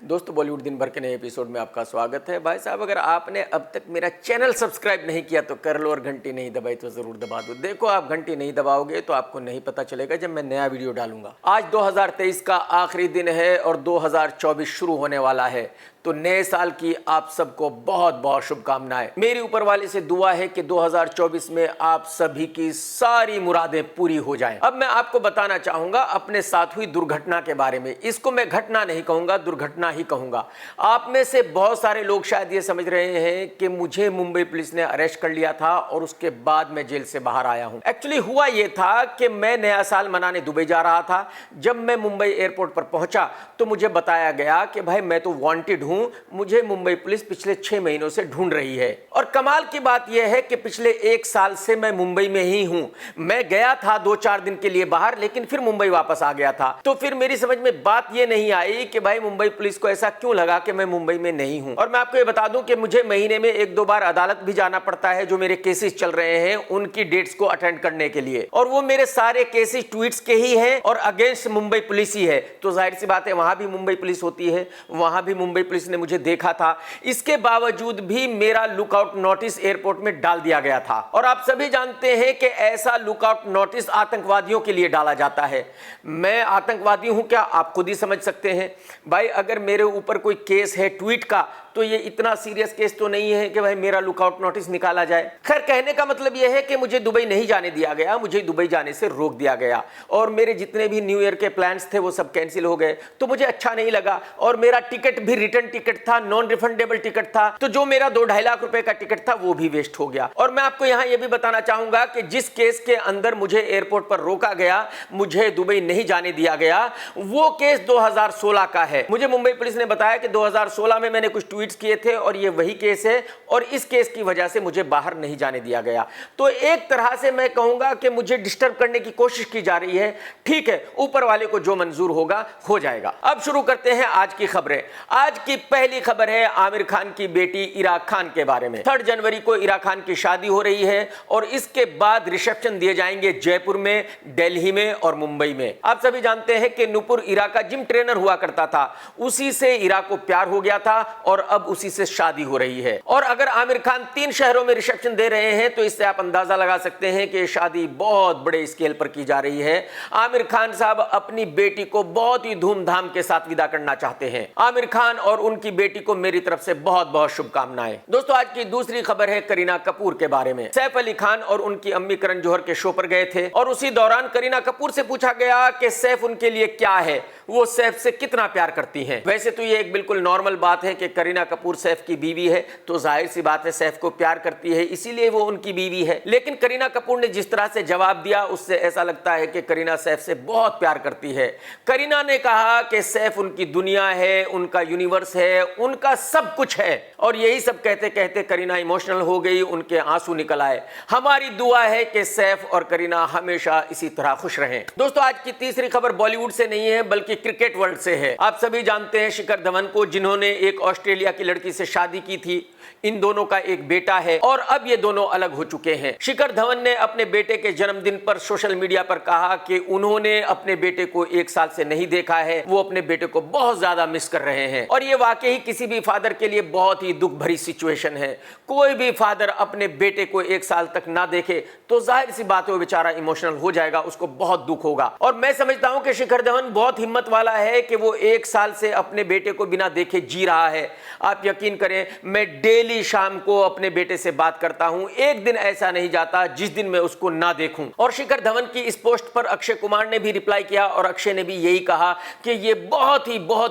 दोस्तों बॉलीवुड दिन भर के नए एपिसोड में आपका स्वागत है। भाई साहब, अगर आपने अब तक मेरा चैनल सब्सक्राइब नहीं किया तो कर लो, और घंटी नहीं दबाई तो जरूर दबा दो। देखो, आप घंटी नहीं दबाओगे तो आपको नहीं पता चलेगा जब मैं नया वीडियो डालूंगा। आज 2023 का आखिरी दिन है और 2024 शुरू होने वाला है, तो नए साल की आप सबको बहुत बहुत शुभकामनाएं। मेरी ऊपर वाले से दुआ है कि 2024 में आप सभी की सारी मुरादें पूरी हो जाएं। अब मैं आपको बताना चाहूंगा अपने साथ हुई दुर्घटना के बारे में। इसको मैं घटना नहीं कहूंगा, दुर्घटना ही कहूंगा। आप में से बहुत सारे लोग शायद ये समझ रहे हैं कि मुझे मुंबई पुलिस ने अरेस्ट कर लिया था और उसके बाद मैं जेल से बाहर आया हूं। एक्चुअली हुआ ये था कि मैं नया साल मनाने दुबई जा रहा था। जब मैं मुंबई एयरपोर्ट पर पहुंचा तो मुझे बताया गया कि भाई मैं तो वांटेड हूं, मुझे मुंबई पुलिस पिछले 6 महीनों से ढूंढ रही है। और कमाल की बात यह है कि पिछले 1 साल से मैं मुंबई में ही हूं। मैं गया था 2-4 दिन के लिए बाहर, लेकिन फिर मुंबई वापस आ गया था। तो फिर मेरी समझ में बात यह नहीं आई कि भाई मुंबई पुलिस को ऐसा क्यों लगा कि मैं मुंबई में नहीं हूं। और मैं आपको ये बता दूं कि मुझे महीने में 1-2 बार अदालत भी जाना पड़ता है। जो मेरे केसेस चल रहे हैं उनकी डेट्स को अटेंड करने के लिए, और वो मेरे सारे केसेस ट्वीट्स के ही हैं और अगेंस्ट मुंबई पुलिस ही है। तो जाहिर सी बात है वहां भी मुंबई पुलिस होती है, वहां भी मुंबई पुलिस ने मुझे देखा था। इसके बावजूद भी मेरा लुकआउट नोटिस एयरपोर्ट में डाल दिया गया था। और आप सभी जानते हैं कि ऐसा लुकआउट नोटिस आतंकवादियों के लिए डाला जाता है। मैं आतंकवादी हूं क्या, आप खुद ही समझ सकते हैं। भाई अगर मेरे ऊपर कोई केस है ट्वीट का, तो ये इतना सीरियस केस तो नहीं है कि भाई मेरा लुकआउट नोटिस निकाला जाए। खैर, कहने का मतलब यह है कि मुझे दुबई नहीं जाने दिया गया, मुझे दुबई जाने से रोक दिया गया। और मेरे जितने भी न्यू ईयर के प्लान्स थे वो सब कैंसिल हो गए। तो मुझे अच्छा नहीं लगा। और मेरा टिकट भी रिटर्न टिकट था, नॉन रिफंडेबल टिकट था। तो जो मेरा 2-2.5 लाख रुपए का टिकट था वो भी वेस्ट हो गया। और मैं आपको यहां यह भी बताना चाहूंगा कि जिस केस के अंदर मुझे एयरपोर्ट पर रोका गया, मुझे दुबई नहीं जाने दिया गया, वो केस 2016 का है। मुझे मुंबई पुलिस ने बताया कि 2016 में मैंने कुछ ट्वीट्स किए थे और ये वही केस है, और इस केस की वजह से मुझे बाहर नहीं जाने दिया गया। तो एक तरह से मैं कहूंगा कि मुझे डिस्टर्ब करने की कोशिश की जा रही है। ठीक है, ऊपर वाले को जो मंजूर होगा हो जाएगा। अब शुरू करते हैं आज की खबरें। आज की पहली खबर है आमिर खान की बेटी इरा खान के बारे में। 3 जनवरी को इरा खान की शादी हो रही है और इसके बाद रिसेप्शन दिए जाएंगे जयपुर में, दिल्ली में और मुंबई में। आप सभी जानते हैं कि नुपुर इरा का जिम ट्रेनर हुआ करता था, उसी से इरा को प्यार हो गया था और अब उसी से शादी हो रही है। और अगर आमिर खान 3 शहरों में रिसेप्शन दे रहे हैं तो इससे आप अंदाजा लगा सकते हैं कि शादी बहुत बड़े स्केल पर की जा रही है। आमिर खान साहब अपनी बेटी को बहुत ही धूमधाम के साथ विदा करना चाहते हैं। आमिर खान और उनकी बेटी को मेरी तरफ से बहुत बहुत शुभकामनाएं। दोस्तों, आज की दूसरी खबर है करीना कपूर के बारे में। सैफ अली खान और उनकी अम्मी करण जौहर के शो पर गए थे और उसी दौरान करीना कपूर से पूछा गया कि सैफ उनके लिए क्या है, वो सैफ से कितना प्यार करती हैं। वैसे तो ये एक बिल्कुल नॉर्मल बात है कि करीना कपूर सैफ की बीवी है, तो जाहिर सी बात है सैफ को प्यार करती है, इसीलिए वो उनकी बीवी है। लेकिन करीना कपूर ने जिस तरह से जवाब दिया उससे ऐसा लगता है कि करीना सैफ से बहुत प्यार करती है। करीना ने कहा कि सैफ उनकी दुनिया है, उनका यूनिवर्स है, उनका सब कुछ है। और यही सब कहते कहते करीना इमोशनल हो गई, उनके आंसू निकल आए। हमारी दुआ है कि सैफ और करीना हमेशा इसी तरह खुश रहें। दोस्तों, आज की तीसरी खबर बॉलीवुड से नहीं है बल्कि क्रिकेट वर्ल्ड से है। आप सभी जानते हैं शिखर धवन को, जिन्होंने एक ऑस्ट्रेलिया की लड़की से शादी की थी। इन दोनों का एक बेटा है और अब ये दोनों अलग हो चुके हैं। शिखर धवन ने अपने बेटे के जन्मदिन पर सोशल मीडिया पर कहा कि उन्होंने अपने बेटे को 1 साल से नहीं देखा है, वो अपने बेटे को बहुत ज्यादा मिस कर रहे हैं। और ये वाकई किसी भी फादर के लिए बहुत ही दुख भरी सिचुएशन है। कोई भी फादर अपने बेटे को 1 साल तक ना देखे तो जाहिर सी बात है वो बेचारा इमोशनल हो जाएगा, उसको बहुत दुख होगा। और मैं समझता हूं कि शिखर धवन बहुत हिम्मत वाला है कि वो 1 साल से अपने बेटे को बिना देखे जी रहा है। आप यकीन करें, मैं डेली शाम को अपने बेटे से बात करता हूं, एक दिन ऐसा नहीं जाता जिस दिन मैं उसको ना देखूं। और शिखर धवन की इस पोस्ट पर अक्षय कुमार ने भी रिप्लाई किया और अक्षय ने भी यही कहा कि ये बहुत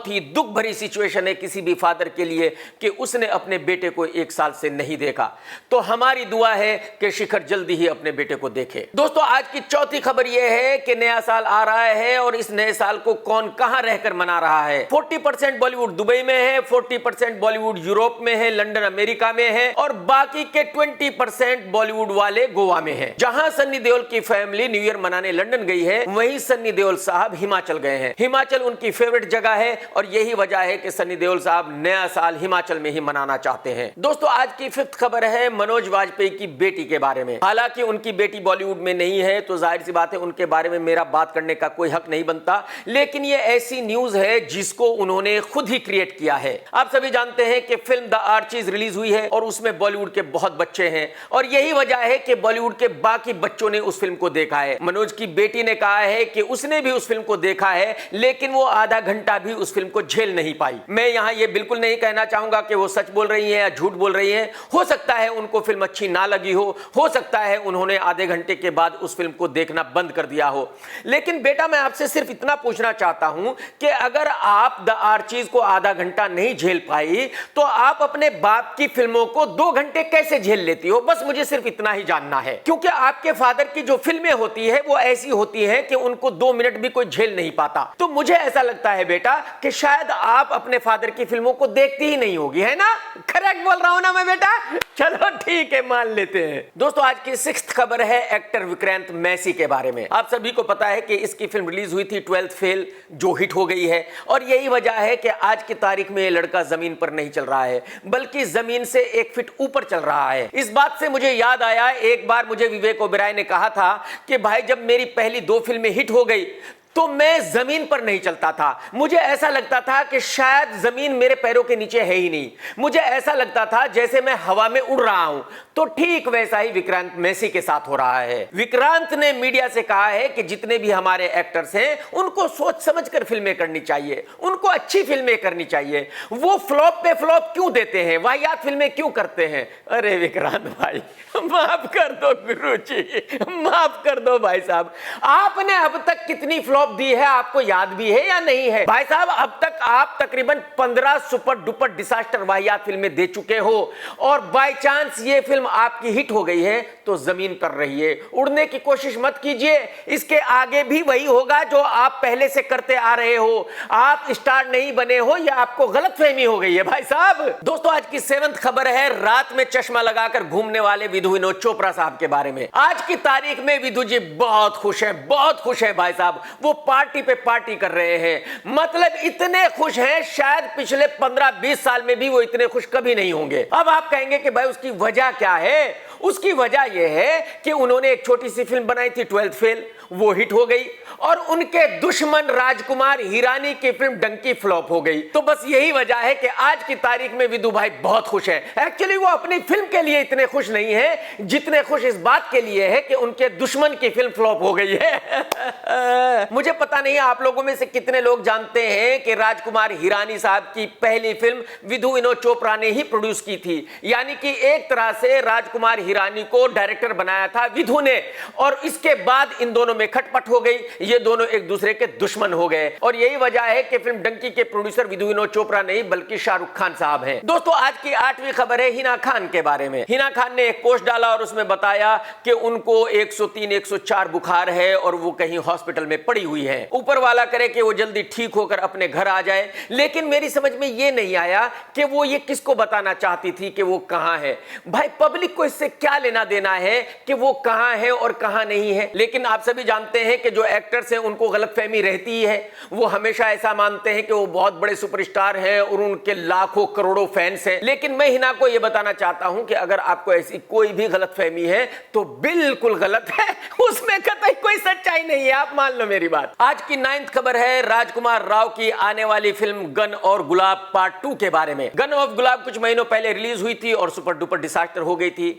ही दुख भरी सिचुएशन है किसी भी फादर के लिए कि उसने अपने बेटे को 1 साल से नहीं देखा। तो हमारी दुआ है कि शिखर जल्दी ही अपने बेटे को देखे। दोस्तों, आज की चौथी खबर यह है कि नया साल आ रहा है और इस नए साल को कौन कहां रहकर मना रहा है। 40% बॉलीवुड दुबई में है, 40% बॉलीवुड यूरोप में है, लंदन अमेरिका में है और बाकी के 20% बॉलीवुड वाले गोवा में है। जहां सन्नी देओल की फैमिली न्यू ईयर मनाने लंदन गई है, वहीं सन्नी देओल साहब हिमाचल गए हैं। हिमाचल उनकी फेवरेट जगह है और यही वजह है कि सन्नी देओल देओल साहब नया साल हिमाचल में ही मनाना चाहते हैं। दोस्तों आज की फिफ्थ खबर है मनोज वाजपेयी की बेटी के बारे में। हालांकि उनकी बेटी बॉलीवुड में नहीं है तो जाहिर सी बात है उनके बारे में मेरा बात करने का कोई हक नहीं बनता, लेकिन ये ऐसी न्यूज है जिसको उन्होंने खुद ही क्रिएट किया है। आप सभी जानते हैं कि फिल्म द आर्चीज रिलीज हुई है और उसमें बॉलीवुड के बहुत बच्चे हैं और यही वजह है कि बॉलीवुड के बाकी बच्चों ने उस फिल्म को देखा है। मनोज की बेटी ने कहा है कि उसने भी उस फिल्म को देखा है लेकिन वो आधा घंटा भी उस फिल्म को झेल नहीं पाई। मैं यहां ये बिल्कुल नहीं कहना चाहूंगा कि वो सच बोल रही है या झूठ बोल रही है। हो सकता है उनको फिल्म अच्छी ना लगी हो सकता है उन्होंने आधे घंटे के बाद उस फिल्म को देखना बंद कर दिया हो। लेकिन बेटा मैं आपसे सिर्फ इतना पूछना चाहता हूं कि अगर आप द आर्चीज को आधा घंटा नहीं झेल पाई तो आप अपने बाप की फिल्मों को 2 घंटे कैसे झेल लेती हो? बस मुझे सिर्फ इतना ही जानना है, क्योंकि आपके फादर की जो फिल्में होती है वो ऐसी होती है कि उनको 2 मिनट भी कोई झेल नहीं पाता। तो मुझे ऐसा लगता है बेटा कि शायद आप अपने फादर की फिल्मों को देखती ही नहीं होगी, है ना? करेक्ट बोल रहा हूं ना मैं बेटा? चलो ठीक है, मान लेते हैं। दोस्तों आज की सिक्स्थ खबर है एक्टर विक्रांत मैसी के बारे में। आप सभी को पता है कि इसकी फिल्म रिलीज हुई थी 12th फेल, जो हिट हो गई है और यही वजह है कि आज की तारीख में ये लड़का जमीन पर नहीं चल रहा है बल्कि जमीन से 1 फीट ऊपर चल रहा है। इस बात से मुझे याद आया, एक बार मुझे विवेक ओबेरॉय ने कहा था कि भाई जब मेरी पहली 2 फिल्में हिट हो गई तो मैं जमीन पर नहीं चलता था। मुझे ऐसा लगता था कि शायद जमीन मेरे पैरों के नीचे है ही नहीं। मुझे ऐसा लगता था जैसे मैं हवा में उड़ रहा हूं। तो ठीक वैसा ही विक्रांत मैसी के साथ हो रहा है। विक्रांत ने मीडिया से कहा है कि जितने भी हमारे एक्टर्स हैं उनको सोच समझकर फिल्में करनी चाहिए, उनको अच्छी फिल्में करनी चाहिए। वो फ्लॉप पे फ्लॉप क्यों देते हैं, वाहियात फिल्में क्यों करते हैं? अरे विक्रांत भाई माफ कर दो गुरुजी, माफ कर दो भाई साहब। आपने अब तक कितनी फ्लॉप दी है आपको याद भी है या नहीं है? भाई साहब अब तक आप तकरीबन 15 सुपर डुपर डिजास्टर वाहियात फिल्में दे चुके हो और बाय चांस ये फिल्म आपकी हिट हो गई है तो जमीन पर रहिए, उड़ने की कोशिश मत कीजिए। इसके आगे भी वही होगा जो आप पहले से करते आ रहे हो। आप स्टार नहीं बने हो, यह आपको गलतफहमी हो गई है भाई साहब। दोस्तों आज की 7th खबर है रात में चश्मा लगाकर घूमने वाले विधु विनोद चोपड़ा साहब के बारे में। आज की तारीख में विधु जी बहुत खुश है, बहुत खुश है भाई साहब। वो पार्टी पे पार्टी कर रहे हैं, मतलब इतने खुश हैं शायद पिछले 15-20 साल में भी वो इतने खुश कभी नहीं होंगे। अब आप कहेंगे कि भाई उसकी वजह क्या है? उसकी वजह यह है कि उन्होंने एक छोटी सी फिल्म बनाई थी 12th फेल, वो हिट हो गई और उनके दुश्मन राजकुमार हिरानी की फिल्म डंकी फ्लॉप हो गई। तो बस यही वजह है कि आज की तारीख में विधु भाई बहुत खुश है। एक्चुअली वो अपनी फिल्म के लिए इतने खुश नहीं है जितने खुश इस बात के लिए है कि उनके दुश्मन की फिल्म फ्लॉप हो गई है। मुझे पता नहीं आप लोगों में से कितने लोग जानते हैं कि राजकुमार हिरानी साहब की पहली फिल्म विधु विनोद चोपड़ा ने ही प्रोड्यूस की थी, यानी कि एक तरह से राजकुमार हिरानी को डायरेक्टर बनाया था विधु ने और इसके बाद इन दोनों में खटपट हो गई, ये दोनों एक दूसरे के दुश्मन हो गए और यही वजह है कि फिल्म डंकी के प्रोड्यूसर विधु विनोद चोपड़ा नहीं बल्कि शाहरुख खान साहब हैं। दोस्तों आज की 8वीं खबर है हिना खान के बारे में। हिना खान ने एक पोस्ट डाला और उसमें बताया कि उनको 103-104 बुखार है और वो कहीं हॉस्पिटल में पड़ी हुई है। ऊपर वाला करे कि वो जल्दी ठीक होकर अपने घर आ जाए, लेकिन मेरी समझ में ये नहीं आया कि वो ये किसको बताना चाहती थी कि वो कहां है। भाई पब्लिक को इससे क्या लेना देना है कि वो कहां है और कहां नहीं है। लेकिन आप सभी जानते हैं कि जो एक्टर्स हैं उनको गलतफहमी रहती ही है। वो हमेशा ऐसा मानते हैं कि वो बहुत बड़े सुपरस्टार हैं और उनके लाखों करोड़ों फैंस हैं। लेकिन मैं हिना को यह बताना चाहता हूं कि अगर आपको ऐसी कोई भी गलतफहमी है तो बिल्कुल गलत है, उसमें कतई कोई सच्चाई नहीं है, आप मान लो मेरी बात। आज की 9th खबर है राजकुमार राव की आने वाली फिल्म गन और गुलाब पार्ट 2 के बारे में। गन ऑफ गुलाब कुछ महीनों पहले रिलीज हुई थी और सुपर डुपर डिजास्टर हो गई थी।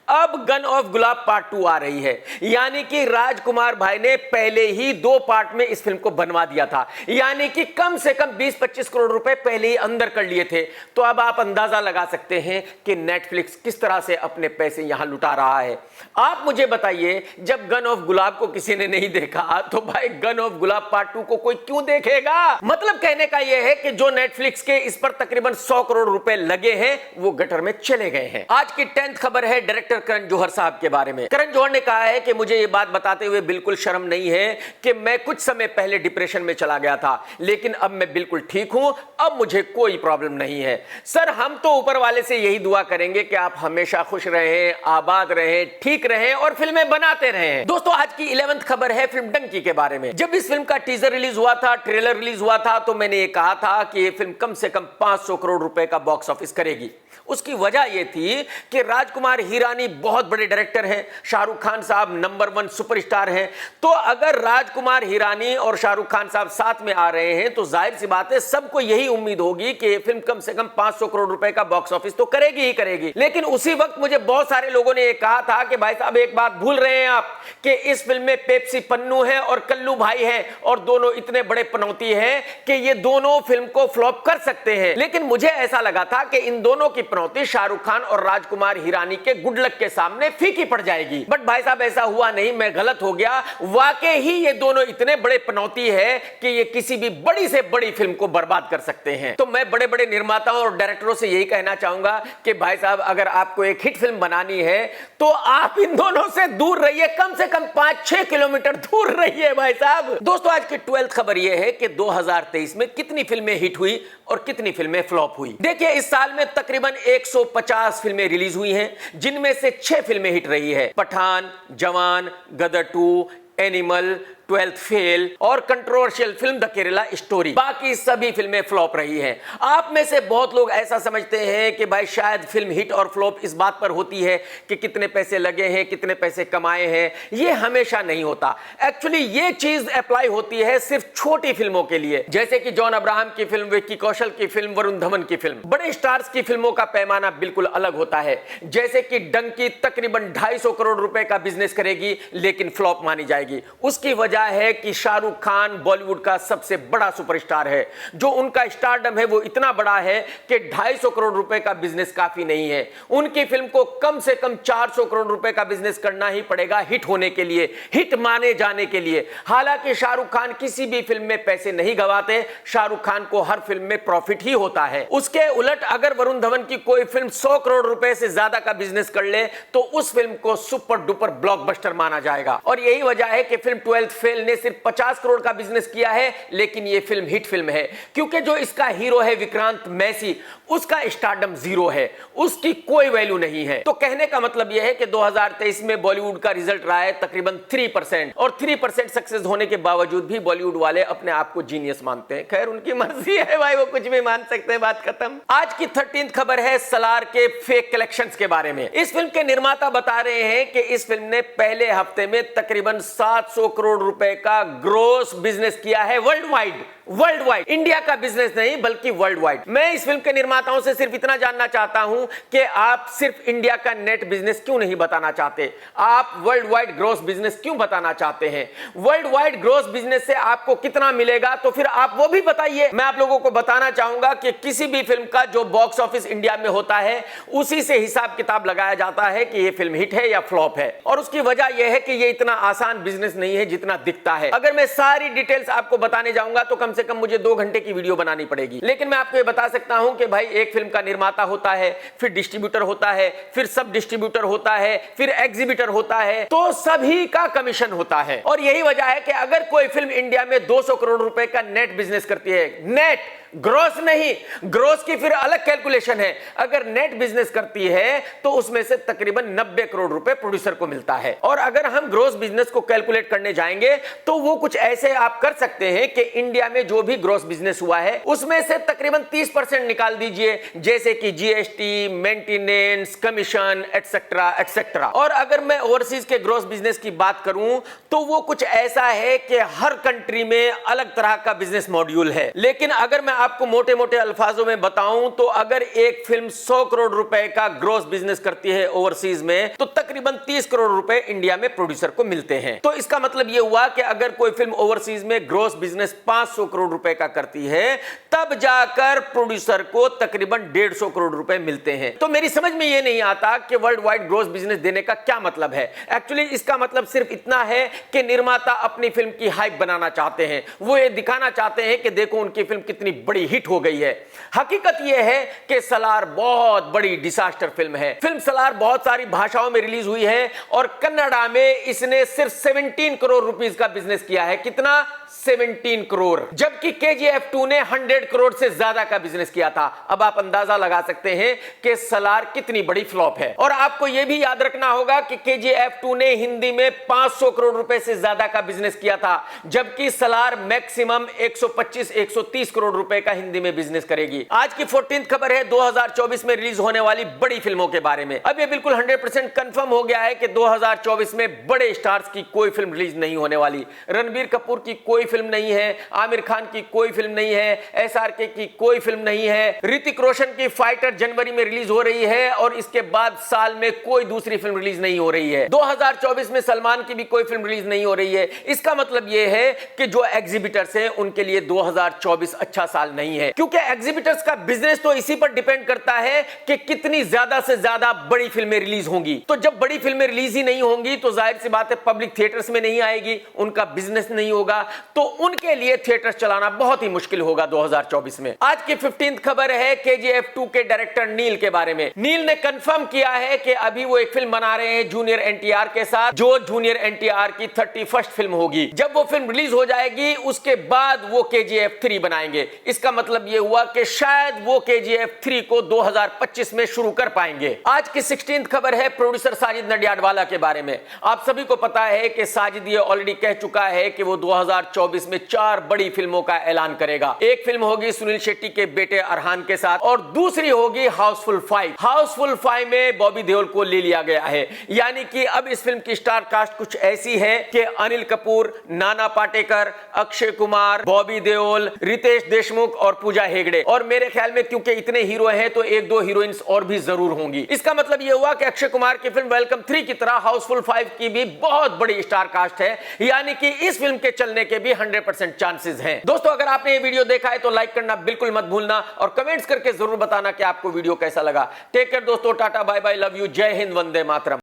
अब गन ऑफ गुलाब पार्ट 2 आ रही है, यानी कि राजकुमार भाई ने पहले ही 2 पार्ट में इस फिल्म को बनवा दिया था, यानी कि कम से कम 20-25 करोड़ रुपए पहले ही अंदर कर लिए थे। तो अब आप अंदाजा लगा सकते हैं कि नेटफ्लिक्स किस तरह से अपने पैसे यहां लुटा रहा है। आप मुझे बताइए, जब गन ऑफ गुलाब को किसी ने नहीं देखा तो भाई गन ऑफ गुलाब पार्ट 2 को कोई क्यों देखेगा? मतलब कहने का यह है कि जो नेटफ्लिक्स के इस पर तकरीबन 100 करोड़ रुपए लगे हैं वो गटर में चले गए हैं। आज की 10th खबर है डायरेक्टर डायरेक्टर करण जौहर साहब के बारे में। करण जौहर ने कहा है कि मुझे ये बात बताते हुए बिल्कुल शर्म नहीं है कि मैं कुछ समय पहले डिप्रेशन में चला गया था, लेकिन अब मैं बिल्कुल ठीक हूं, अब मुझे कोई प्रॉब्लम नहीं है। सर, हम तो ऊपर वाले से यही दुआ करेंगे कि आप हमेशा खुश रहें, आबाद रहें, ठीक रहें और फिल्में बनाते रहें। दोस्तों, आज की 11th खबर है फिल्म डंकी के बारे में। जब इस फिल्म का टीजर रिलीज हुआ था, ट्रेलर रिलीज हुआ था, तो मैंने ये कहा था कि ये फिल्म कम से कम 500 करोड़ रुपए का बॉक्स ऑफिस करेगी। उसकी वजह यह थी कि राजकुमार हिरानी बहुत बड़े डायरेक्टर हैं, शाहरुख खान साहब नंबर 1 सुपरस्टार हैं, तो अगर राजकुमार हिरानी और शाहरुख खान साहब साथ में आ रहे हैं तो जाहिर सी बात है सबको यही उम्मीद होगी कि ये फिल्म कम से कम 500 करोड़ रुपए का बॉक्स ऑफिस तो करेगी ही करेगी। लेकिन उसी वक्त मुझे बहुत सारे लोगों ने यह कहा था कि भाई साहब, एक बात भूल रहे हैं आप कि इस फिल्म में पेप्सी पन्नू है और कल्लू भाई है, और दोनों इतने बड़े पनौती हैं कि ये दोनों फिल्म को फ्लॉप कर सकते हैं। लेकिन मुझे ऐसा लगा था कि इन दोनों की पनौती शाहरुख खान और राजकुमार हिरानी के गुड लक के सामने फीकी पड़ जाएगी। बट भाई साहब, ऐसा हुआ नहीं, मैं गलत हो गया। वाकई ही ये दोनों इतने बड़े पनौती है कि ये किसी भी बड़ी से बड़ी फिल्म को बर्बाद कर सकते हैं। तो मैं बड़े बड़े निर्माताओं और डायरेक्टरों से यही कहना चाहूंगा कि भाई साहब, अगर आपको एक हिट फिल्म बनानी है तो आप इन दोनों से दूर रहिए, कम से कम 5-6 किलोमीटर दूर रहिए भाई साहब। दोस्तों, आज की 12th खबर यह है कि 2023 में कितनी फिल्में हिट हुई और कितनी फिल्में फ्लॉप हुई। देखिए, इस साल में तकरीबन 150 फिल्में रिलीज हुई हैं, जिनमें से 6 फिल्में हिट रही है। पठान, जवान, गदर 2, एनिमल, 12th फेल और controversial film the Kerala story. बाकी सभी फिल्में फ्लॉप रही हैं। आप में से बहुत लोग ऐसा समझते हैं कि भाई शायद फिल्म हिट और फ्लॉप इस बात पर होती है कि कितने पैसे लगे हैं, कितने पैसे कमाए हैं। ये हमेशा नहीं होता। एक्चुअली ये चीज अप्लाई होती है सिर्फ छोटी फिल्मों के लिए, जैसे कि जॉन अब्राहम की फिल्म, विक्की कौशल की फिल्म, वरुण धवन की फिल्म। बड़े स्टार्स की फिल्मों का पैमाना बिल्कुल अलग होता है। जैसे कि डंकी तकरीबन 250 करोड़ रुपए का बिजनेस करेगी लेकिन फ्लॉप मानी जाएगी। उसकी वजह है कि शाहरुख खान बॉलीवुड का सबसे बड़ा सुपरस्टार है। जो उनका स्टारडम है वो इतना बड़ा है कि 250 करोड़ रुपए का बिजनेस काफी नहीं है। उनकी फिल्म को कम से कम 400 करोड़ रुपए का बिजनेस करना ही पड़ेगा हिट होने के लिए, हिट माने जाने के लिए। हालांकि शाहरुख खान किसी भी फिल्म में पैसे नहीं गवाते, शाहरुख खान को हर फिल्म में प्रॉफिट ही होता है। उसके उलट अगर वरुण धवन की कोई फिल्म 100 करोड़ रुपए से ज्यादा का बिजनेस कर ले तो उस फिल्म को सुपर डुपर ब्लॉकबस्टर माना जाएगा। और यही वजह है कि फिल्म 12th फेल ने सिर्फ 50 करोड़ का बिजनेस किया है, लेकिन यह फिल्म हिट फिल्म है क्योंकि जो इसका हीरो है विक्रांत मैसी, उसका स्टारडम 0 है, उसकी कोई वैल्यू नहीं है। तो कहने का मतलब यह है कि 2023 में बॉलीवुड का रिजल्ट रहा है तकरीबन 3%, और 3% सक्सेस होने के बावजूद भी बॉलीवुड वाले अपने आप को जीनियस मानते हैं। खैर, उनकी मर्जी है भाई, वो कुछ भी मान सकते हैं, बात खत्म। आज की 13th खबर है सलार के फेक कलेक्शंस के बारे में। इस फिल्म के निर्माता बता रहे हैं कि इस फिल्म ने पहले हफ्ते में तकरीबन 700 करोड़ रुपए का ग्रोस बिजनेस किया है वर्ल्ड वाइड। इंडिया का बिजनेस नहीं बल्कि वर्ल्ड वाइड। मैं इस फिल्म के निर्माताओं से सिर्फ इतना जानना चाहता हूं कि आप सिर्फ इंडिया का नेट बिजनेस क्यों नहीं बताना चाहते, आप वर्ल्ड वाइड ग्रोस बिजनेस क्यों बताना चाहते हैं। वर्ल्ड वाइड ग्रोस बिजनेस से आपको कितना मिलेगा तो फिर आप वो भी बताइए। मैं आप लोगों को बताना चाहूंगा कि किसी भी फिल्म का जो बॉक्स ऑफिस इंडिया में होता है उसी से हिसाब किताब लगाया जाता है कि ये फिल्म हिट है या फ्लॉप है। और उसकी वजह यह है कि ये इतना आसान बिजनेस नहीं है जितना दिखता है। अगर मैं सारी डिटेल्स आपको बताने जाऊंगा तो कम से कम मुझे 2 घंटे की वीडियो बनानी पड़ेगी। लेकिन मैं आपको ये बता सकता हूं कि भाई एक फिल्म का निर्माता होता है, फिर डिस्ट्रीब्यूटर होता है, फिर सब डिस्ट्रीब्यूटर होता है, फिर एग्जीबिटर होता है, तो सभी का कमीशन होता है। और यही वजह है कि अगर कोई फिल्म इंडिया में 200 करोड़ रुपए का नेट बिजनेस करती है, नेट, ग्रोस नहीं, ग्रोस की फिर अलग कैलकुलेशन है, अगर नेट बिजनेस करती है तो उसमें से तकरीबन 90 करोड़ रुपए प्रोड्यूसर को मिलता है। और अगर हम ग्रोस बिजनेस को कैलकुलेट करने जाएंगे तो वो कुछ ऐसे आप कर सकते हैं कि इंडिया में जो भी ग्रोस बिजनेस हुआ है उसमें से तकरीबन 30% निकाल दीजिए, जैसे कि GST, maintenance, commission, etcetera etcetera. और अगर मैं ओवरसीज के ग्रोस बिजनेस की बात करूं तो वो कुछ ऐसा है कि हर कंट्री में अलग तरह का बिजनेस मॉड्यूल है। लेकिन अगर मैं आपको मोटे मोटे अल्फाजों में बताऊं तो अगर एक फिल्म 100 करोड़ रुपए का ग्रोस बिजनेस करती है ओवरसीज में तो तकरीबन 30 करोड़ रुपए इंडिया में प्रोड्यूसर को मिलते हैं। तो इसका मतलब यह हुआ कि अगर कोई फिल्म ओवरसीज में ग्रोस बिजनेस 500 करोड़ रुपए का करती है तब जाकर प्रोड्यूसर को तकरीबन 150 करोड़ रुपए मिलते हैं। तो मेरी समझ में यह नहीं आता कि वर्ल्ड वाइड ग्रोस बिजनेस देने का क्या मतलब है। एक्चुअली इसका मतलब सिर्फ इतना है कि निर्माता अपनी फिल्म की हाइप बनाना चाहते हैं, वो ये दिखाना चाहते हैं कि देखो उनकी फिल्म कितनी बड़ी हिट हो गई है। हकीकत यह है कि सलार बहुत बड़ी डिजास्टर फिल्म है। फिल्म सलार बहुत सारी भाषाओं में रिलीज हुई है और कन्नड़ा में इसने सिर्फ 17 करोड़ रुपीस का बिजनेस किया है। कितना? 17 करोड़। जबकि KGF 2 ने 100 करोड़ से ज्यादा का बिजनेस किया था। अब आप अंदाजा लगा सकते हैं कि सलार कितनी बड़ी फ्लॉप है। और आपको यह भी याद रखना होगा कि KGF 2 ने हिंदी में 500 करोड़ रुपए से ज्यादा का बिजनेस किया था, जबकि सलार मैक्सिमम 125-130 करोड़ रुपए का हिंदी में बिजनेस करेगी। आज की 14th खबर है 2024 में रिलीज होने वाली बड़ी फिल्मों के बारे में। अब यह बिल्कुल 100% कंफर्म हो गया है कि 2024 में बड़े स्टार्स की कोई फिल्म रिलीज नहीं होने वाली। रणबीर कपूर की कोई फिल्म नहीं है, आमिर खान की कोई फिल्म नहीं है, SRK की कोई फिल्म नहीं है, ऋतिक रोशन की फाइटर जनवरी में रिलीज हो रही है और इसके बाद साल में कोई दूसरी फिल्म रिलीज नहीं हो रही है। 2024 में सलमान की भी कोई फिल्म रिलीज नहीं हो रही है। इसका मतलब यह है कि जो एग्जीबिटर्स हैं उनके लिए 2024 अच्छा साल नहीं है, क्योंकि एग्जीबिटर्स का बिजनेस तो इसी पर डिपेंड करता है कि कितनी ज्यादा से ज्यादा बड़ी फिल्में रिलीज होंगी। तो जब बड़ी फिल्में रिलीज ही नहीं होंगी तो जाहिर सी बात है पब्लिक थिएटर्स में नहीं आएगी, उनका बिजनेस नहीं होगा, तो उनके लिए थिएटर्स चलाना बहुत ही मुश्किल होगा 2024 में। आज की 15th खबर है KGF 2 के डायरेक्टर नील के बारे में। नील ने कंफर्म किया है कि अभी वो एक फिल्म बना रहे हैं जूनियर NTR के साथ, जो जूनियर NTR की 31st फिल्म होगी। जब वो फिल्म रिलीज हो जाएगी उसके बाद वो KGF 3 बनाएंगे। इसका मतलब ये हुआ कि शायद वो KGF 3 को 2025 में शुरू कर पाएंगे। आज की 16th खबर है प्रोड्यूसर साजिद नडियाडवाला के बारे में। आप सभी को पता है कि साजिद ये ऑलरेडी कह चुका है कि वो 2024 में 4 बड़ी फिल्मों का ऐलान करेगा। एक फिल्म होगी सुनील शेट्टी के बेटे अरहान के साथ और दूसरी होगी हाउसफुल 5। हाउसफुल 5 में बॉबी देओल को ले लिया गया है, यानी कि अब इस फिल्म की स्टार कास्ट कुछ ऐसी है कि अनिल कपूर, नाना पाटेकर, अक्षय कुमार, बॉबी देओल, रितेश देशमुख और पूजा हेगड़े। और मेरे ख्याल में क्योंकि इतने हीरो हैं तो 1-2 हीरोइंस और भी जरूर होंगी। इसका मतलब यह हुआ कि अक्षय कुमार की फिल्म वेलकम 3 की तरह हाउसफुल 5 की भी बहुत बड़ी स्टार कास्ट है, यानी कि इस फिल्म के चलने के भी 100% चांसेस हैं। दोस्तों अगर आपने ये वीडियो देखा है तो लाइक करना बिल्कुल मत भूलना और कमेंट्स करके जरूर बताना कि आपको वीडियो कैसा लगा। टेक केयर दोस्तों, tata bye bye, love you, जय हिंद, वंदे मातरम।